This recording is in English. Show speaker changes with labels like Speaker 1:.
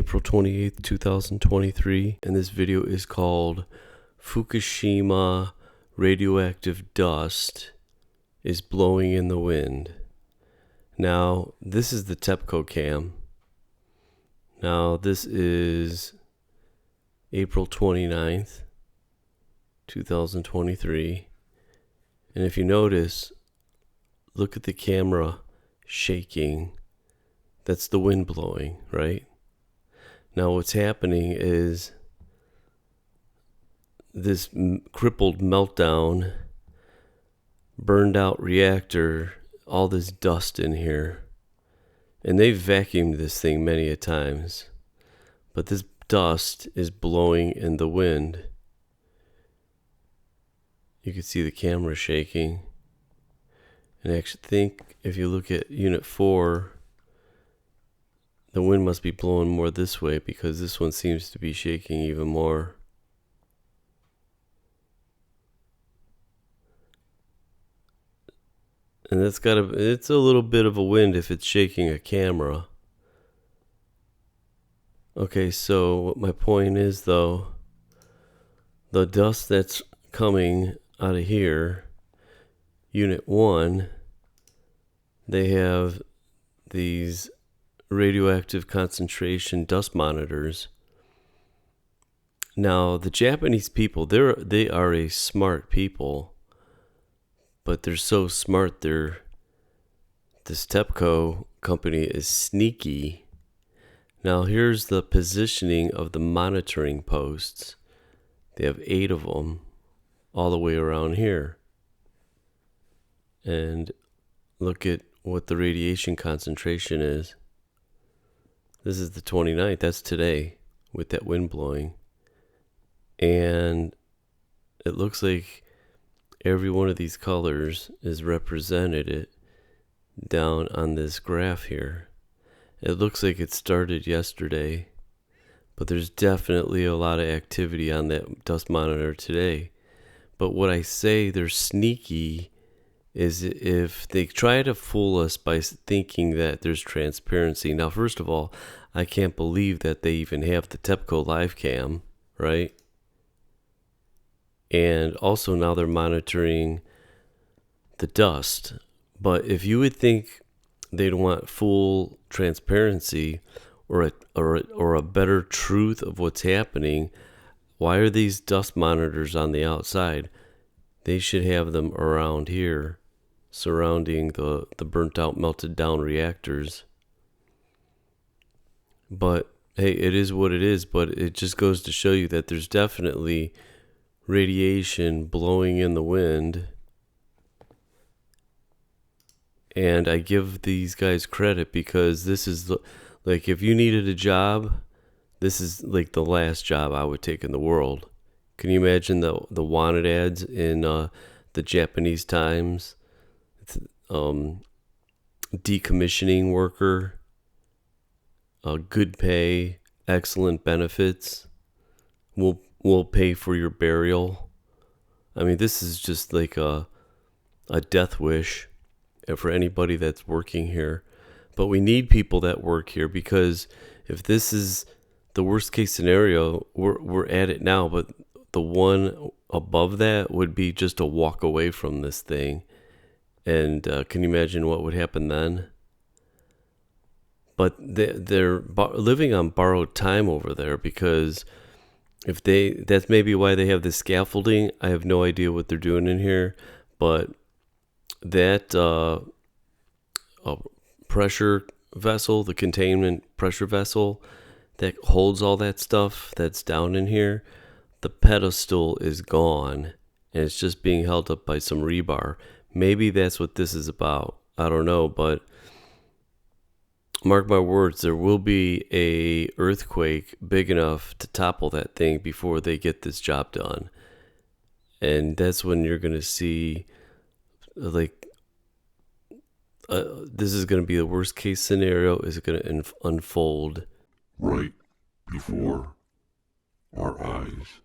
Speaker 1: April 28th, 2023, and this video is called Fukushima Radioactive Dust is Blowing in the Wind. Now, this is the TEPCO cam. Now, this is April 29th, 2023, and if you notice, look at the camera shaking. That's the wind blowing, right? Now what's happening is this crippled meltdown, burned out reactor, all this dust in here. And they've vacuumed this thing many a times. But this dust is blowing in the wind. You can see the camera shaking. And I actually think if you look at Unit 4, the wind must be blowing more this way because this one seems to be shaking even more. And it's a little bit of a wind if it's shaking a camera. Okay, so what my point is though, the dust that's coming out of here, Unit 1, they have these radioactive concentration dust monitors. Now, the Japanese people, they are a smart people, but they're so smart, this TEPCO company is sneaky. Now, here's the positioning of the monitoring posts. They have 8 of them all the way around here. And look at what the radiation concentration is. This is the 29th. That's today with that wind blowing. And it looks like every one of these colors is represented down on this graph here. It looks like it started yesterday, but there's definitely a lot of activity on that dust monitor today. But what I say they're sneaky is if they try to fool us by thinking that there's transparency. Now, first of all, I can't believe that they even have the TEPCO live cam, right? And also now they're monitoring the dust. But if you would think they'd want full transparency or a better truth of what's happening, why are these dust monitors on the outside? They should have them around here, surrounding the burnt out, melted down reactors. But hey, it is what it is, but it just goes to show you that there's definitely radiation blowing in the wind. And I give these guys credit because this is like, if you needed a job, this is like the last job I would take in the world. Can you imagine the wanted ads in the Japanese Times? Decommissioning worker, good pay, excellent benefits, we'll pay for your burial. I mean, this is just like a death wish for anybody that's working here. But we need people that work here, because if this is the worst case scenario, we're at it now, but the one above that would be just a walk away from this thing. And can you imagine what would happen then? But they're living on borrowed time over there, because that's maybe why they have this scaffolding. I have no idea what they're doing in here, but that pressure vessel, the containment pressure vessel that holds all that stuff that's down in here, the pedestal is gone, and it's just being held up by some rebar. Maybe that's what this is about. I don't know, but mark my words, there will be a earthquake big enough to topple that thing before they get this job done. And that's when you're going to see, like, this is going to be the worst case scenario is going to unfold
Speaker 2: right before our eyes.